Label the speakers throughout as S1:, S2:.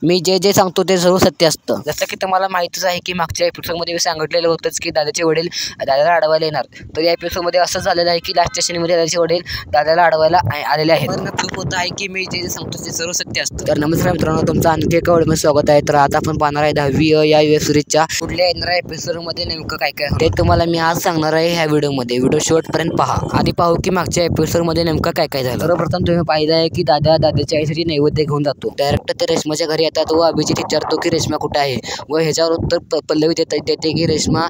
S1: मी जे जे सांगतो ते सर्व सत्य असतं. जसं की तुम्हाला माहितीच आहे की मागच्या एपिसोडमध्ये मी सांगितलेलं होतंच की दादाचे वडील दादाला अडवायला येणार. तर या एपिसोडमध्ये असं झालेलं आहे की लास्टच्या सीनमध्ये दादाचे वडील दादाला अडवायला आलेले आहेत. तर प्रूफ होत आहे की मी जे जे सांगतो ते सर्व सत्य असतं. तर नमस्कार मित्रांनो, तुमचं आणखी एका व्हिडिओमध्ये स्वागत आहे. तर आता आपण पाहणार आहे 10वी या वेब सिरीजच्या पुढल्या येणाऱ्या एपिसोडमध्ये नेमकं काय काय ते तुम्हाला मी आज सांगणार आहे ह्या व्हिडिओमध्ये. व्हिडिओ शेवटपर्यंत पहा. आधी पाहू की मागच्या एपिसोडमध्ये नेमकं काय काय झालं. सर्वप्रथम तुम्ही पाहिलं आहे की दादाच्या आईसाठी नैवेद्य घेऊन जातो. डायरेक्ट ते रेश्माच्या घरी येतात व अभिजित विचारतो की रेश्मा कुठे आहे व ह्याच्यावर उत्तर पल्लवी देते की रेश्मा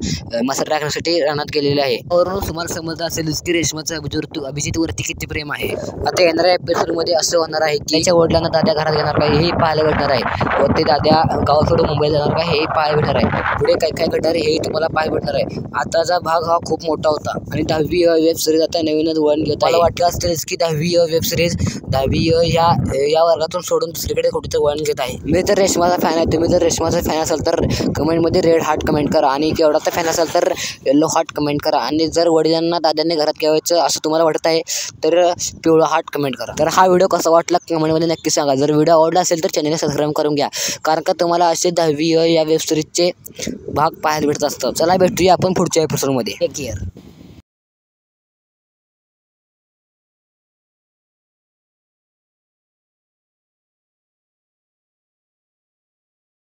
S1: मसाला टाकण्यासाठी रानात गेलेली आहे. वरून तुम्हाला समजलं असेलच की रेश्माचं अभिजित वरती किती प्रेम आहे. आता येणाऱ्या एपिसोडमध्ये असं होणार आहे की त्याच्या वडिलांना दादा घरात घेणार का हेही पाहायला भेटणार आहे व ते दादा गाव सोडून मुंबईला जाणार का हेही पाहायला भेटणार आहे. पुढे काय काय घडणार हेही तुम्हाला पाहायला भेटणार आहे. आताचा भाग हा खूप मोठा होता आणि 10वी वेब सिरीज आता नवीनच वळण घेत आहे. मला वाटलं असेलच की 10वी वेब सिरीज 10वी या वर्गातून सोडून दुसरीकडे कुठेतरी वळण घेत आहे. मी तर रेश्माचा फॅन आहे. तुम्ही जर रेश्माचा फॅन असाल तर कमेंटमध्ये रेड हार्ट कमेंट करा आणि केवढाचा फॅन असाल तर येलो हार्ट कमेंट करा आणि जर वडिलांना दादांनी घरात घ्यायचं असं तुम्हाला वाटत आहे तर पिवळा हार्ट कमेंट करा. तर हा व्हिडिओ कसा वाटला कमेंटमध्ये नक्की सांगा. जर व्हिडिओ आवडला असेल तर चॅनलला सबस्क्राईब करून घ्या, कारण का तुम्हाला असे 10वी या वेब सिरीजचे भाग पाहायला भेटत असतात. चला भेटूया आपण पुढच्या एपिसोडमध्ये. Take care.